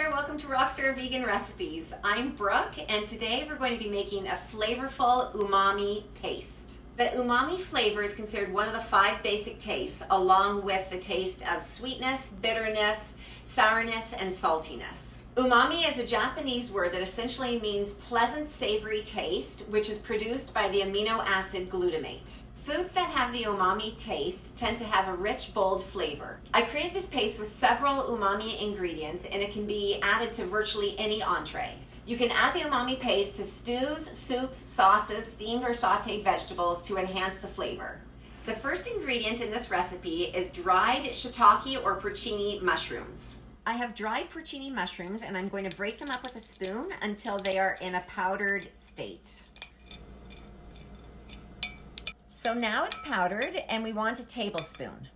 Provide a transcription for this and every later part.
there, welcome to Rockstar Vegan Recipes. I'm Brooke and today we're going to be making a flavorful umami paste. The umami flavor is considered one of the 5 basic tastes along with the taste of sweetness, bitterness, sourness, and saltiness. Umami is a Japanese word that essentially means pleasant savory taste, which is produced by the amino acid glutamate. Foods that have the umami taste tend to have a rich, bold flavor. I created this paste with several umami ingredients and it can be added to virtually any entree. You can add the umami paste to stews, soups, sauces, steamed or sautéed vegetables to enhance the flavor. The first ingredient in this recipe is dried shiitake or porcini mushrooms. I have dried porcini mushrooms and I'm going to break them up with a spoon until they are in a powdered state. So now it's powdered and we want a tablespoon.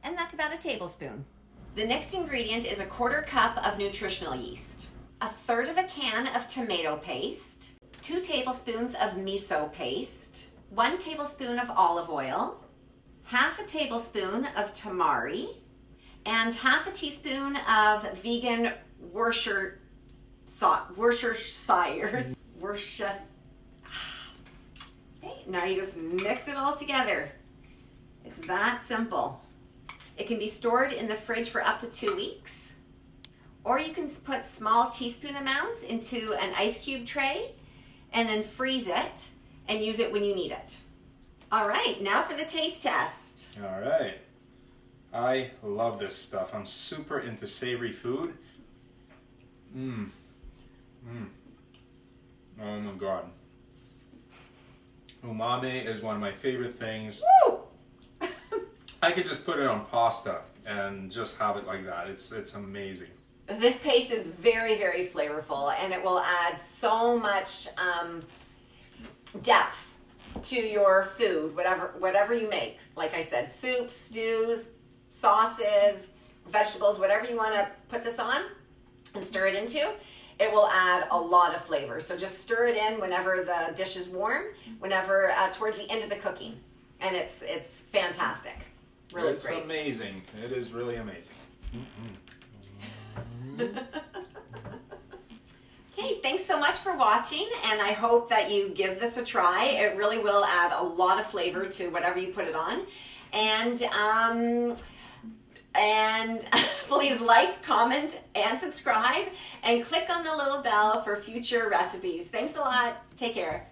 And that's about a tablespoon. The next ingredient is a 1/4 cup of nutritional yeast, 1/3 of a can of tomato paste, 2 tablespoons of miso paste, 1 tablespoon of olive oil, 1/2 tablespoon of tamari, and 1/2 teaspoon of vegan Worcestershire Sauce. Now you just mix it all together. It's that simple. It can be stored in the fridge for up to 2 weeks, or you can put small teaspoon amounts into an ice cube tray and then freeze it and use it when you need it. All right, now for the taste test. All right. I love this stuff. I'm super into savory food. Oh my God. Umami is one of my favorite things. Woo! I could just put it on pasta and just have it like that. It's amazing. This paste is very, very flavorful and it will add so much depth to your food, whatever you make. Like I said, soups, stews, sauces, vegetables, whatever you want to put this on and stir it into. It will add a lot of flavor. So just stir it in whenever the dish is warm, whenever towards the end of the cooking. And it's fantastic. Really it's great. It's amazing. It is really amazing. Okay, thanks so much for watching, and I hope that you give this a try. It really will add a lot of flavor to whatever you put it on. And please like, comment, and subscribe, and click on the little bell for future recipes. Thanks a lot. Take care.